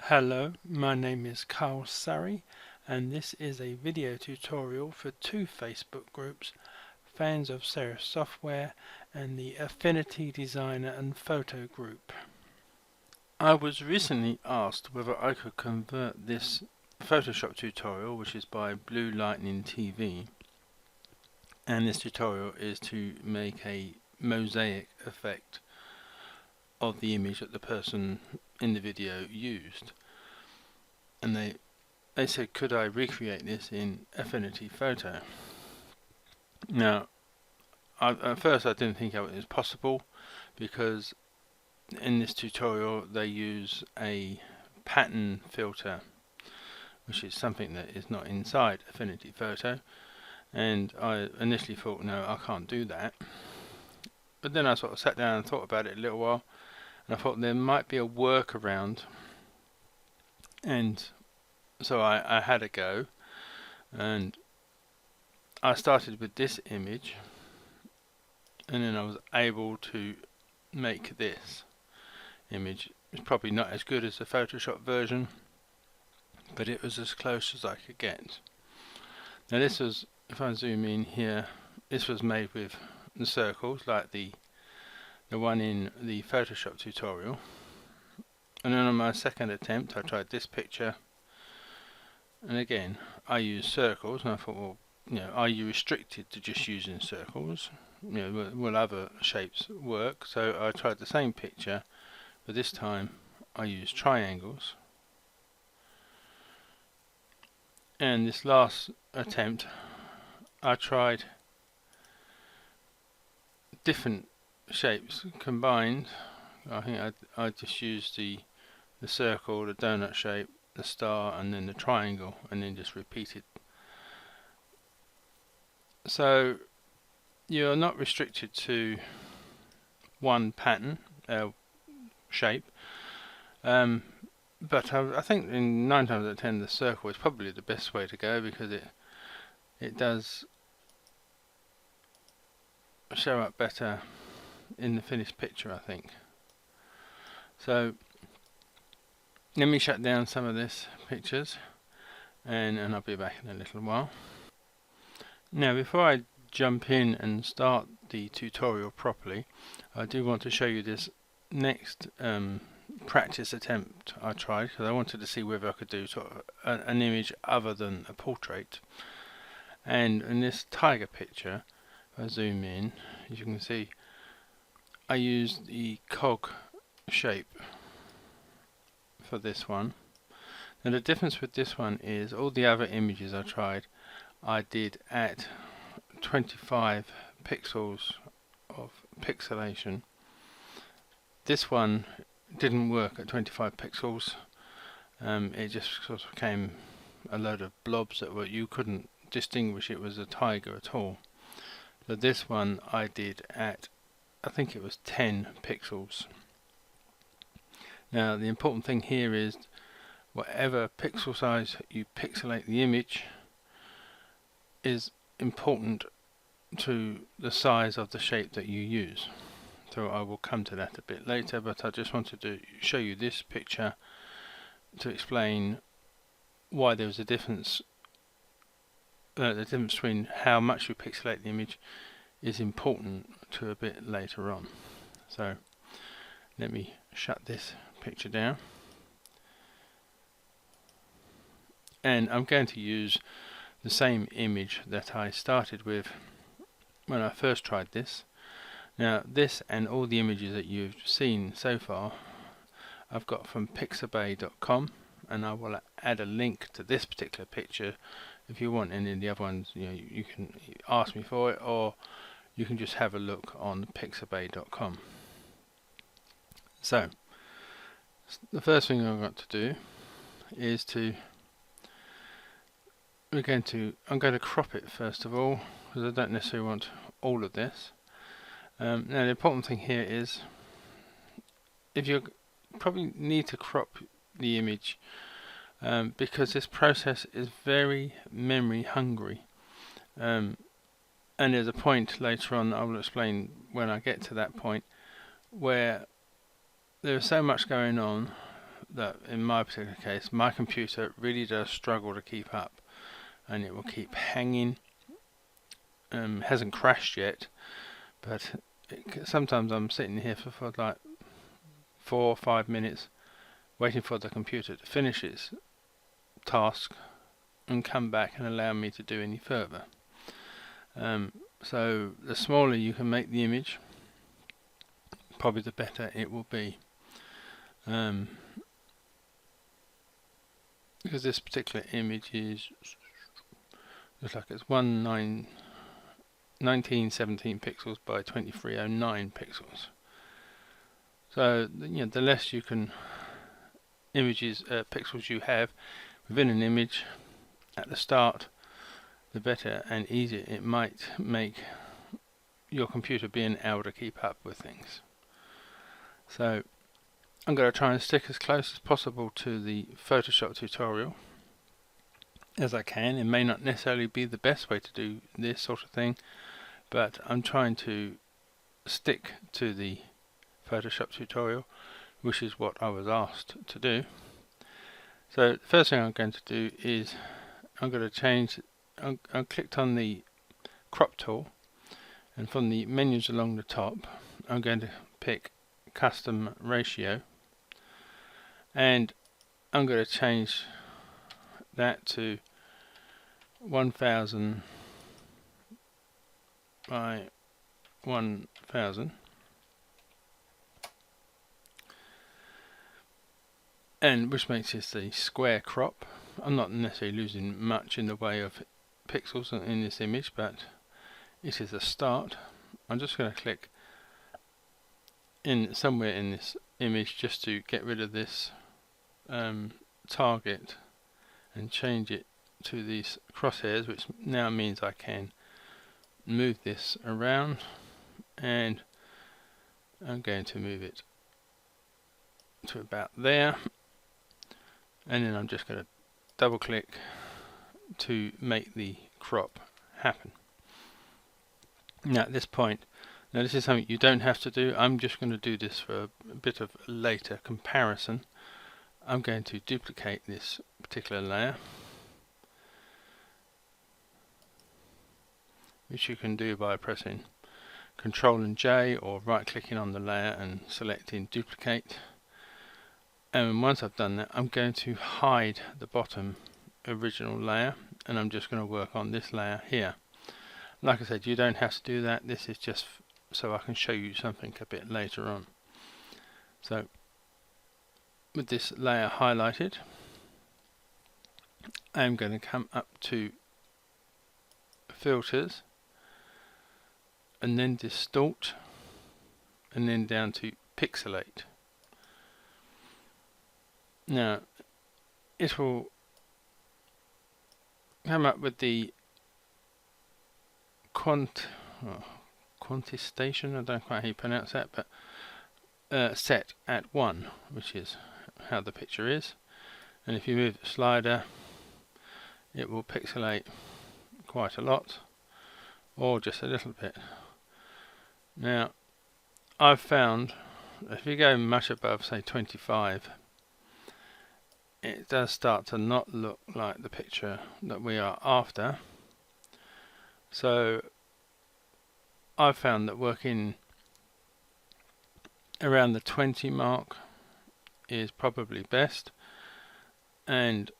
Hello, my name is Carl Surrey and this is a video tutorial for two Facebook groups, Fans of Serif Software and the Affinity Designer and Photo group. I was recently asked whether I could convert this Photoshop tutorial, which is by Blue Lightning TV, and this tutorial is to make a mosaic effect of the image that the person in the video used, and they said could I recreate this in Affinity Photo. Now at first I didn't think it was possible, because in this tutorial they use a pattern filter, which is something that is not inside Affinity Photo, and I initially thought, no, I can't do that. But then I sort of sat down and thought about it a little while, and I thought there might be a workaround, and so I had a go, and I started with this image, and then I was able to make this image. It's probably not as good as the Photoshop version, but it was as close as I could get. Now this was, if I zoom in here, this was made with the circles like the one in the Photoshop tutorial, and then on my second attempt I tried this picture, and again I used circles, and I thought, well, are you restricted to just using circles? Will other shapes work? So I tried the same picture, but this time I used triangles. And this last attempt I tried different shapes combined. I think I just used the circle, the donut shape, the star, and then the triangle, and then just repeated. So you're not restricted to one pattern shape, but I think in 9 times out of 10 the circle is probably the best way to go, because it does show up better in the finished picture, I think. So let me shut down some of this pictures, and I'll be back in a little while. Now before I jump in and start the tutorial properly, I do want to show you this next practice attempt I tried, because I wanted to see whether I could do sort of an image other than a portrait. And in this tiger picture, if I zoom in, as you can see, I used the cog shape for this one. Now the difference with this one is all the other images I tried, I did at 25 pixels of pixelation. This one didn't work at 25 pixels. It just sort of became a load of blobs that you couldn't distinguish it was a tiger at all. So this one I did at, I think it was 10 pixels. Now the important thing here is whatever pixel size you pixelate the image is important to the size of the shape that you use. So I will come to that a bit later, but I just wanted to show you this picture to explain why there was a difference. The difference between how much you pixelate the image is important to a bit later on. So let me shut this picture down, and I'm going to use the same image that I started with when I first tried this. Now this and all the images that you've seen so far I've got from Pixabay.com, and I will add a link to this particular picture. If you want any of the other ones, you can ask me for it, or you can just have a look on Pixabay.com. So the first thing I've got to do is I'm going to crop it first of all, because I don't necessarily want all of this. Now the important thing here is, if you probably need to crop the image, because this process is very memory hungry, and there's a point later on, I will explain when I get to that point, where there's so much going on that in my particular case, my computer really does struggle to keep up, and it will keep hanging. Hasn't crashed yet, but sometimes I'm sitting here for like 4 or 5 minutes waiting for the computer to finish its task and come back and allow me to do any further. So the smaller you can make the image, probably the better it will be. Because this particular image is looks like it's 1917 pixels by 2309 pixels. So the less you can pixels you have within an image at the start, the better and easier it might make your computer being able to keep up with things. So I'm going to try and stick as close as possible to the Photoshop tutorial as I can. It may not necessarily be the best way to do this sort of thing, but I'm trying to stick to the Photoshop tutorial, which is what I was asked to do. So the first thing I'm going to do is I'm going to change. I clicked on the crop tool, and from the menus along the top I'm going to pick custom ratio, and I'm going to change that to 1000 by 1000, and which makes this the square crop. I'm not necessarily losing much in the way of pixels in this image, but it is a start. I'm just going to click in somewhere in this image just to get rid of this target and change it to these crosshairs, which now means I can move this around, and I'm going to move it to about there, and then I'm just going to double click to make the crop happen. Now at this point, now this is something you don't have to do. I'm just going to do this for a bit of later comparison. I'm going to duplicate this particular layer, which you can do by pressing Ctrl and J, or right clicking on the layer and selecting duplicate. And once I've done that, I'm going to hide the bottom original layer, and I'm just going to work on this layer here. Like I said, you don't have to do that. This is just so I can show you something a bit later on. So with this layer highlighted, I'm going to come up to filters, and then distort, and then down to pixelate. Now it will come up with the quantistation, I don't know quite how you pronounce that, but set at 1, which is how the picture is. And if you move the slider, it will pixelate quite a lot, or just a little bit. Now I've found if you go much above, say 25, it does start to not look like the picture that we are after. So I've found that working around the 20 mark is probably best, and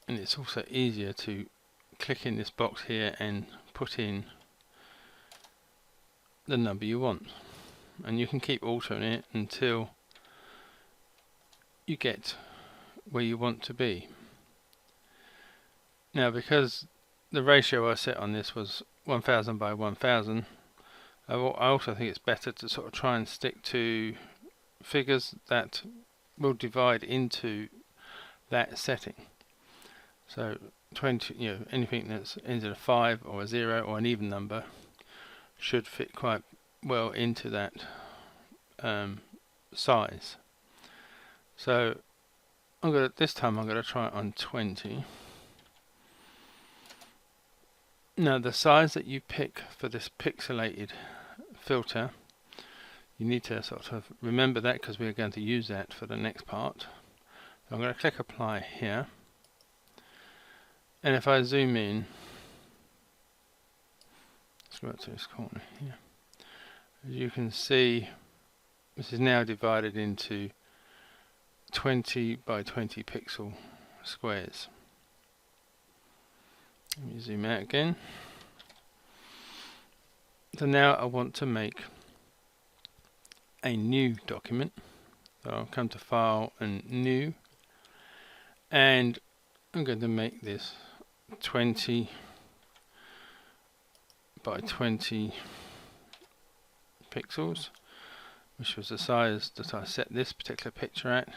it's also easier to click in this box here and put in the number you want, and you can keep altering it until you get where you want to be. Now because the ratio I set on this was 1000 by 1000, I also think it's better to sort of try and stick to figures that will divide into that setting. So 20, anything that ends in a 5 or a 0 or an even number should fit quite well into that size. So this time I'm going to try it on 20. Now the size that you pick for this pixelated filter, you need to sort of remember that, because we're going to use that for the next part. I'm going to click apply here, and if I zoom in, let's go up to this corner here, as you can see this is now divided into 20 by 20 pixel squares. Let me zoom out again. So now I want to make a new document. So I'll come to File and New, and I'm going to make this 20 by 20 pixels, which was the size that I set this particular picture at,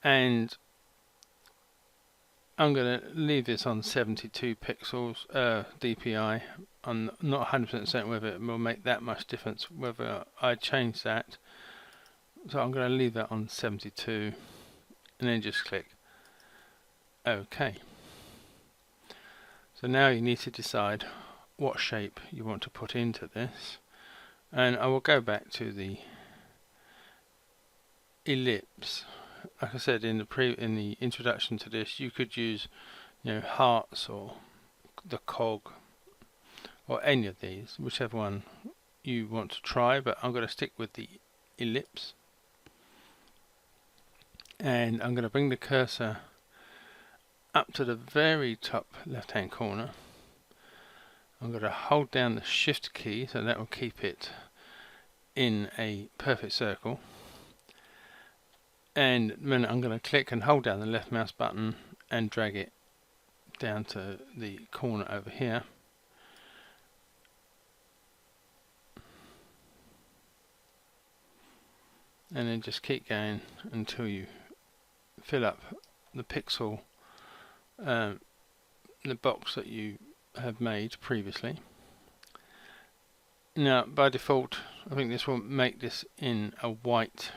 and I'm going to leave this on 72 pixels DPI. I'm not 100% certain whether it will make that much difference whether I change that, so I'm going to leave that on 72 and then just click OK. So now you need to decide what shape you want to put into this, and I will go back to the ellipse. Like I said in the introduction to this, you could use, hearts or the cog or any of these, whichever one you want to try, but I'm going to stick with the ellipse, and I'm going to bring the cursor up to the very top left hand corner. I'm going to hold down the shift key, so that will keep it in a perfect circle, and then I'm going to click and hold down the left mouse button and drag it down to the corner over here, and then just keep going until you fill up the pixel, the box that you have made previously. Now by default I think this will make this in a white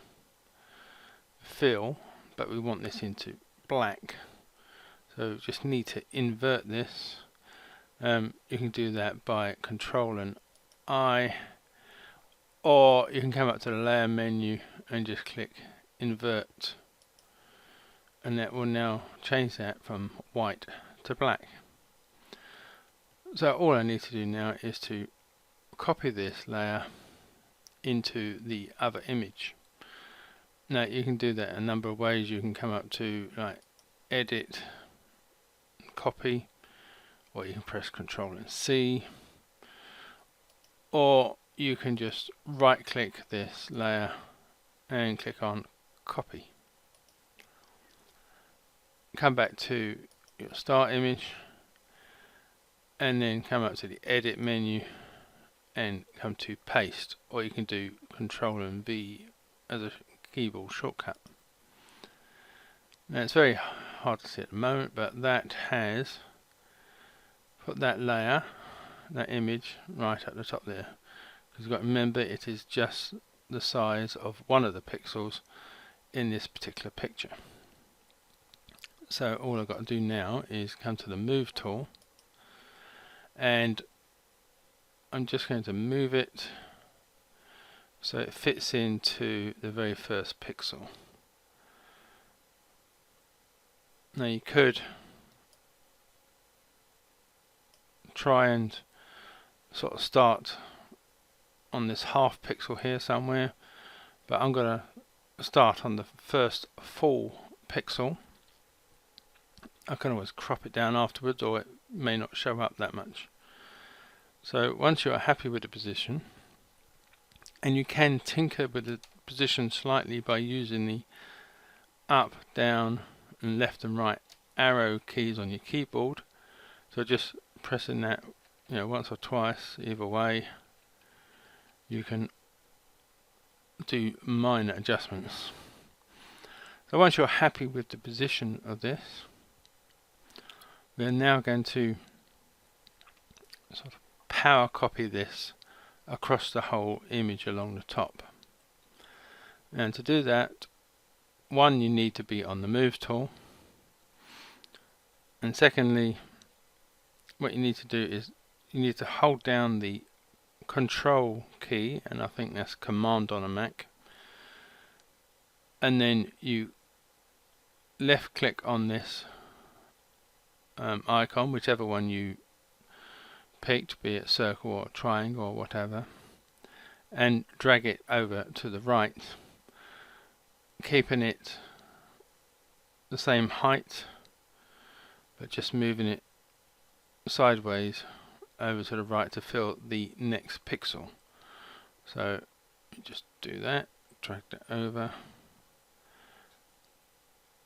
fill, but we want this into black, so just need to invert this. You can do that by Control and I, or you can come up to the layer menu and just click invert, and that will now change that from white to black. So all I need to do now is to copy this layer into the other image. Now you can do that a number of ways. You can come up to edit, copy, or you can press Control and C, or you can just right click this layer and click on copy. Come back to your start image and then come up to the edit menu and come to paste, or you can do Control and V as a keyboard shortcut. Now it's very hard to see at the moment, but that has put that layer, that image, right at the top there, because you've got to remember it is just the size of one of the pixels in this particular picture. So all I've got to do now is come to the move tool, and I'm just going to move it so it fits into the very first pixel. Now you could try and sort of start on this half pixel here somewhere, but I'm going to start on the first full pixel. I can always crop it down afterwards, or it may not show up that much. So once you are happy with the position, and you can tinker with the position slightly by using the up, down and left and right arrow keys on your keyboard, so just pressing that once or twice either way, you can do minor adjustments. So once you're happy with the position of this, we're now going to sort of power copy this across the whole image along the top. And to do that, one, you need to be on the move tool, and secondly, what you need to do is you need to hold down the Control key, and I think that's Command on a Mac, and then you left click on this icon, whichever one you picked, be it circle or triangle or whatever, and drag it over to the right, keeping it the same height but just moving it sideways over to the right to fill the next pixel. So just do that, drag that over,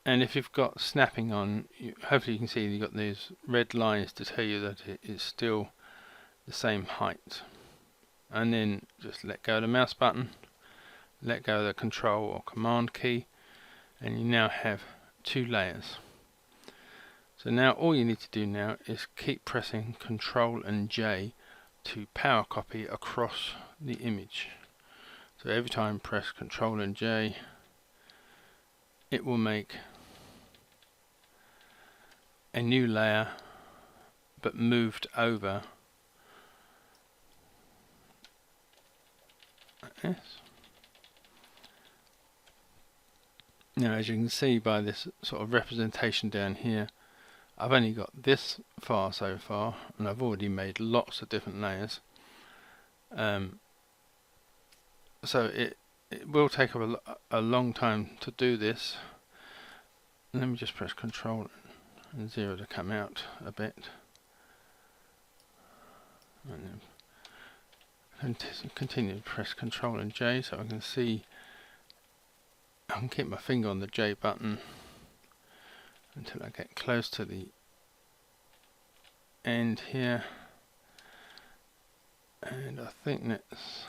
and if you've got snapping on, hopefully you can see you've got these red lines to tell you that it is still the same height. And then just let go of the mouse button, let go of the control or command key, and you now have two layers. So now all you need to do now is keep pressing Control and J to power copy across the image. So every time press Control and J, it will make a new layer but moved over like this. Now, as you can see by this sort of representation down here, I've only got this far so far, and I've already made lots of different layers. So it will take a long time to do this. Let me just press Control and 0 to come out a bit, and then continue to press Control and J so I can see. I can keep my finger on the J button until I get close to the end here, and I think that's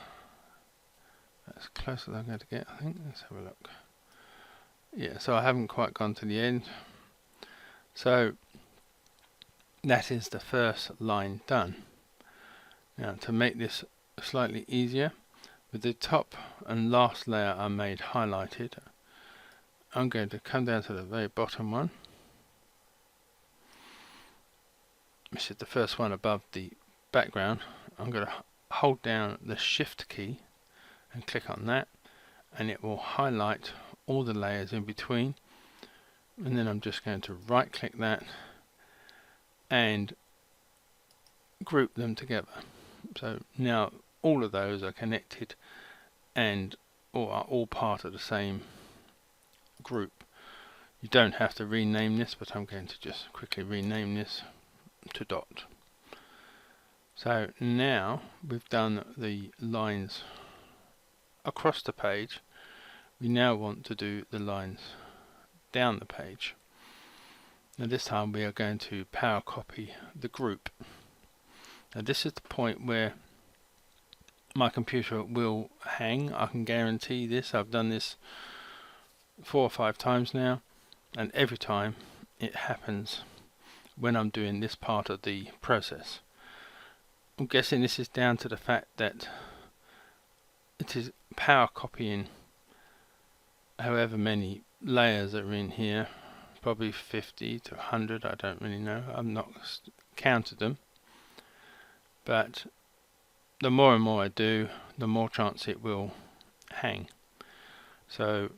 close as I'm going to get. I think. Let's have a look. Yeah, so I haven't quite gone to the end. So that is the first line done. Now, to make this slightly easier, with the top and last layer I made highlighted, I'm going to come down to the very bottom one, which is the first one above the background. I'm going to hold down the Shift key and click on that, and it will highlight all the layers in between. And then I'm just going to right click that and group them together. So now all of those are connected and are all part of the same group. You don't have to rename this, but I'm going to just quickly rename this to dot. So now we've done the lines across the page. We now want to do the lines down the page. Now this time we are going to power copy the group. Now this is the point where my computer will hang. I can guarantee this. I've done this 4 or 5 times now, and every time it happens when I'm doing this part of the process. I'm guessing this is down to the fact that it is power copying however many layers are in here, probably 50 to 100, I don't really know, I've not counted them, but the more and more I do, the more chance it will hang. So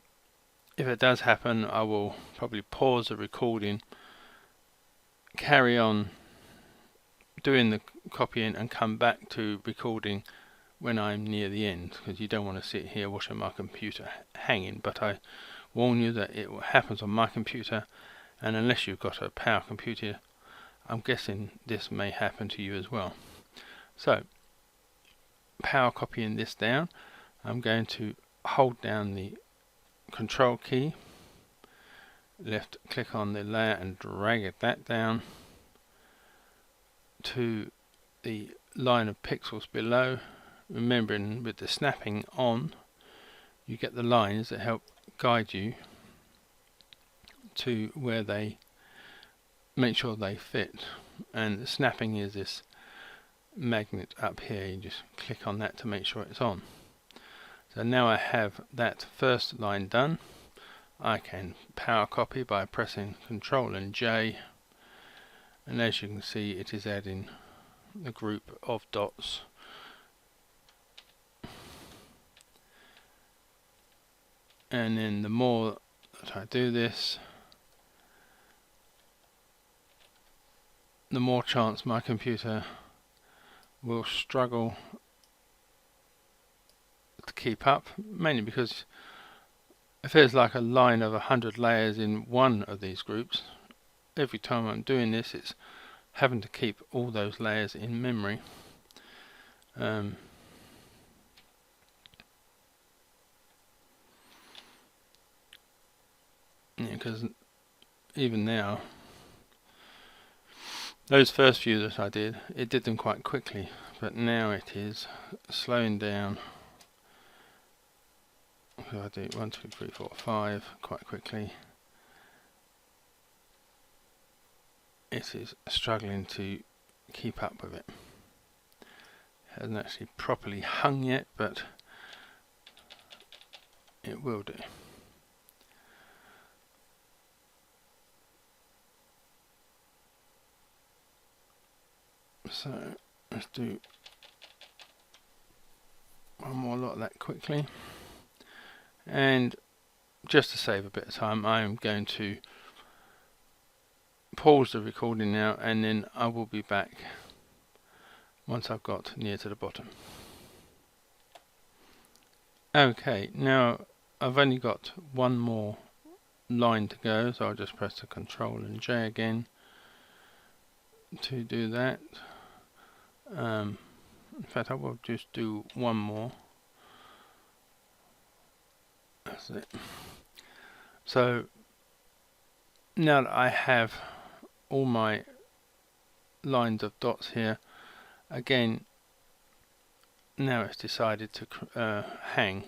if it does happen, I will probably pause the recording, carry on doing the copying and come back to recording when I'm near the end, because you don't want to sit here watching my computer hanging. But I warn you that it happens on my computer, and unless you've got a power computer, I'm guessing this may happen to you as well. So power copying this down, I'm going to hold down the Control key, left click on the layer and drag that down to the line of pixels below. Remembering with the snapping on, you get the lines that help guide you to where they make sure they fit, and the snapping is this magnet up here. You just click on that to make sure it's on. So now I have that first line done. I can power copy by pressing Control and J, and as you can see, it is adding the group of dots. And then the more that I do this, the more chance my computer will struggle to keep up, mainly because if there's like a line of 100 layers in one of these groups, every time I'm doing this it's having to keep all those layers in memory. Because even now, those first few that I did, it did them quite quickly, but now it is slowing down. So I do 1, 2, 3, 4, 5 quite quickly. It is struggling to keep up with it. Hasn't actually properly hung yet, but it will do. So let's do one more lot of that quickly. And just to save a bit of time, I am going to pause the recording now, and then I will be back once I've got near to the bottom. Okay, now I've only got one more line to go, so I'll just press the Ctrl and J again to do that. In fact, I will just do one more. That's it. So now that I have all my lines of dots here, again, now it's decided to hang.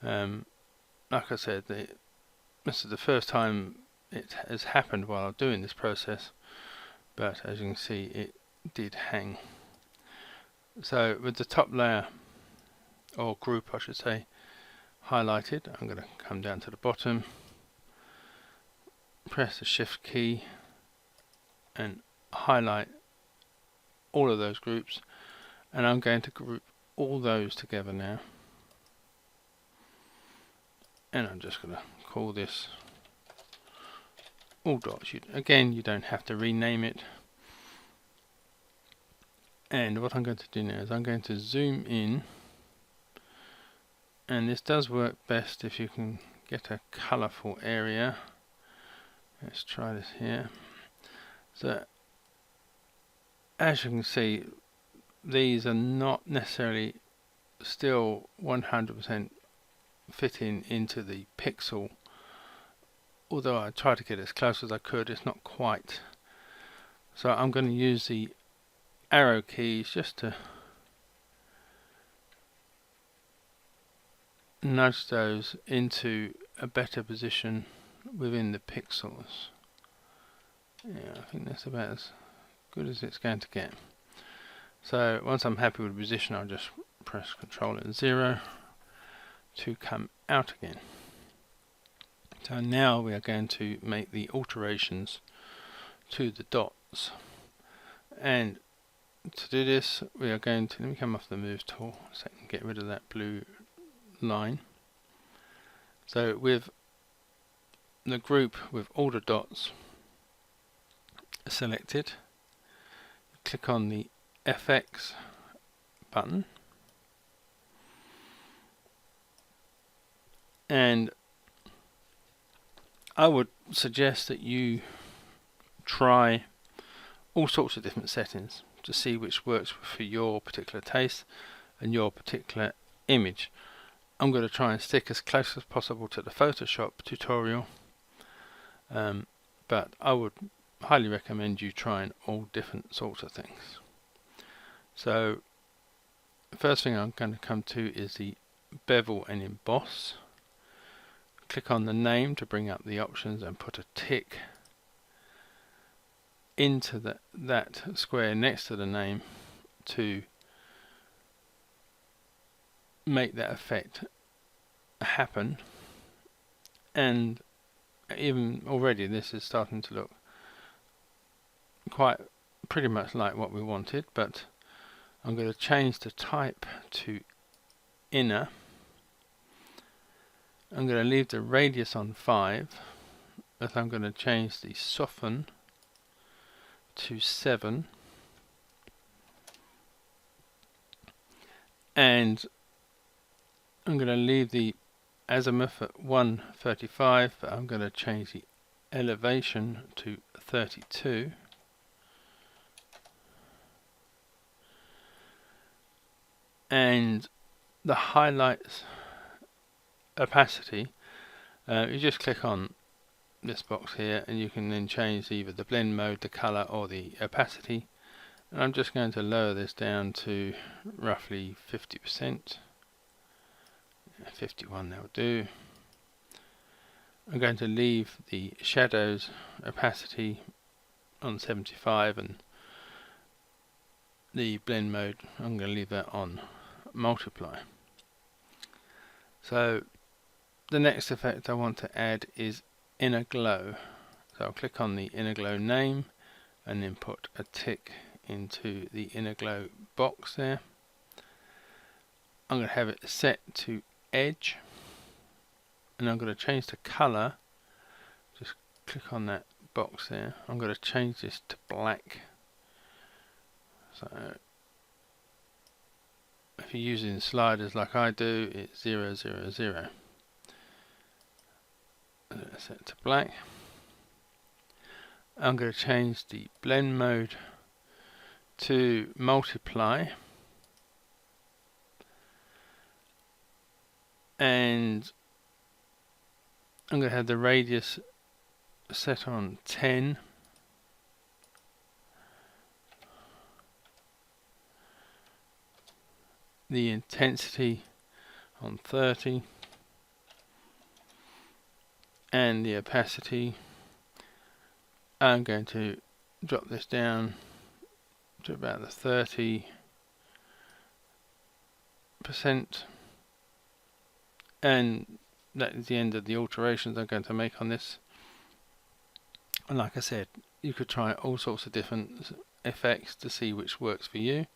Like I said, this is the first time it has happened while doing this process, but as you can see, it did hang. So with the top layer, or group I should say, highlighted, I'm going to come down to the bottom, press the Shift key and highlight all of those groups, and I'm going to group all those together now, and I'm just going to call this all dots. Again, you don't have to rename it. And what I'm going to do now is I'm going to zoom in, and this does work best if you can get a colourful area. Let's try this here. So as you can see, these are not necessarily still 100% fitting into the pixel, although I tried to get as close as I could, it's not quite. So I'm going to use the arrow keys just to nudge those into a better position within the pixels. Yeah, I think that's about as good as it's going to get. So once I'm happy with the position, I'll just press Ctrl and 0 to come out again. So now we are going to make the alterations to the dots, and to do this we are going to, let me come off the move tool so I can get rid of that blue line. So with the group with all the dots selected, click on the FX button, and I would suggest that you try all sorts of different settings to see which works for your particular taste and your particular image. I'm going to try and stick as close as possible to the Photoshop tutorial, but I would highly recommend you trying all different sorts of things. So the first thing I'm going to come to is the Bevel and Emboss. Click on the name to bring up the options and put a tick into that square next to the name to make that effect happen. And even already this is starting to look quite pretty much like what we wanted, but I'm going to change the type to inner. I'm going to leave the radius on 5, but I'm going to change the soften to 7, and I'm going to leave the azimuth at 135, but I'm going to change the elevation to 32. And the highlights opacity, you just click on this box here and you can then change either the blend mode, the color, or the opacity. And I'm just going to lower this down to roughly 50%. 51 that'll do. I'm going to leave the shadows opacity on 75 and the blend mode, I'm going to leave that on multiply. So the next effect I want to add is inner glow. So I'll click on the inner glow name and then put a tick into the inner glow box there. I'm going to have it set to edge, and I'm going to change the color. Just click on that box there. I'm going to change this to black. So if you're using sliders like I do, it's 0, 0, 0. Set to black. I'm going to change the blend mode to multiply, and I'm going to have the radius set on 10. The intensity on 30, and the opacity, I'm going to drop this down to about the 30%, and that is the end of the alterations I'm going to make on this. And like I said, you could try all sorts of different effects to see which works for you,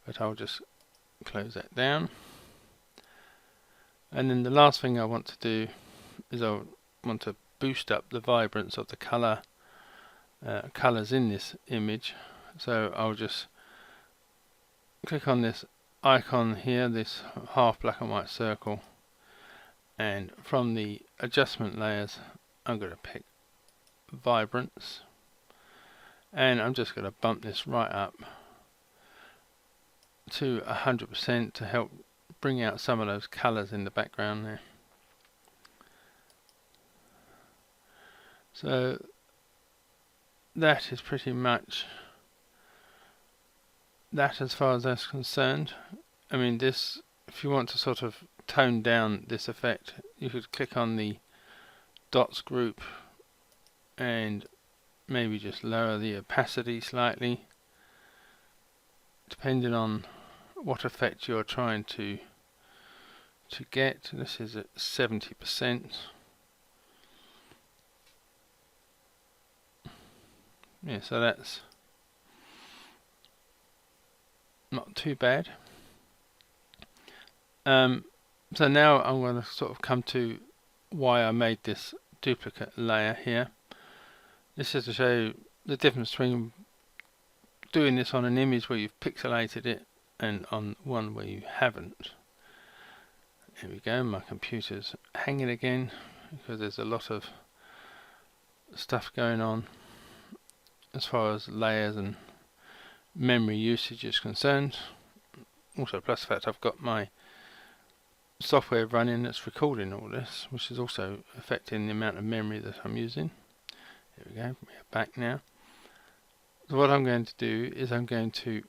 but I'll just close that down. And then the last thing I want to do is I want to boost up the vibrance of the colors in this image. So I'll just click on this icon here, this half black and white circle, and from the adjustment layers I'm going to pick Vibrance, and I'm just going to bump this right up to 100% to help bring out some of those colors in the background there. So that is pretty much that as far as that's concerned. I mean, this, if you want to sort of tone down this effect, you could click on the dots group and maybe just lower the opacity slightly, depending on what effect you're trying to get. This is at 70%. Yeah, so that's not too bad. So now I'm going to sort of come to why I made this duplicate layer here. This is to show you the difference between doing this on an image where you've pixelated it and on one where you haven't. Here we go, my computer's hanging again because there's a lot of stuff going on as far as layers and memory usage is concerned. Also, plus the fact I've got my software running that's recording all this, which is also affecting the amount of memory that I'm using. Here we go, we're back now. So what I'm going to do is I'm going to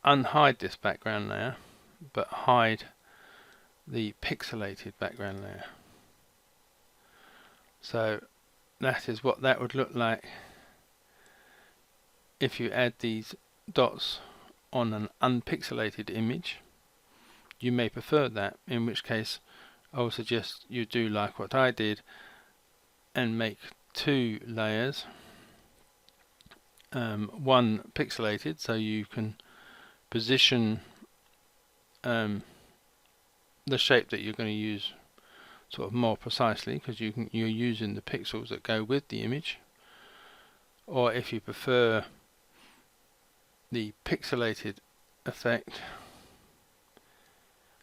unhide this background layer, but hide the pixelated background layer. So that is what that would look like if you add these dots on an unpixelated image. You may prefer that, in which case I would suggest you do like what I did and make two layers, one pixelated, so you can position the shape that you're going to use sort of more precisely, because you're using the pixels that go with the image, or if you prefer the pixelated effect,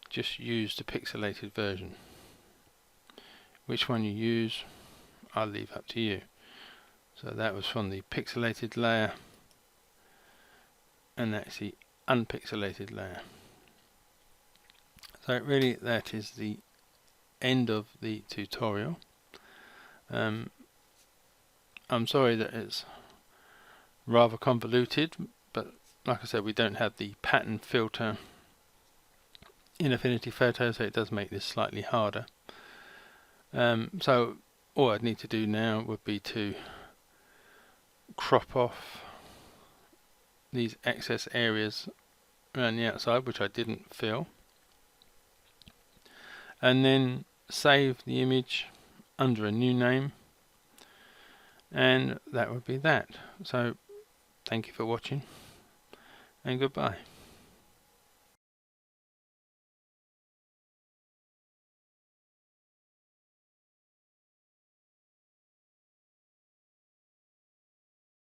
just use the pixelated version. Which one you use, I'll leave up to you. So that was from the pixelated layer, and that's the unpixelated layer. So really that is the end of the tutorial. I'm sorry that it's rather convoluted, but like I said, we don't have the pattern filter in Affinity Photo, so it does make this slightly harder. So all I'd need to do now would be to crop off these excess areas around the outside, which I didn't fill, and then save the image under a new name, and that would be that. So thank you for watching, and goodbye.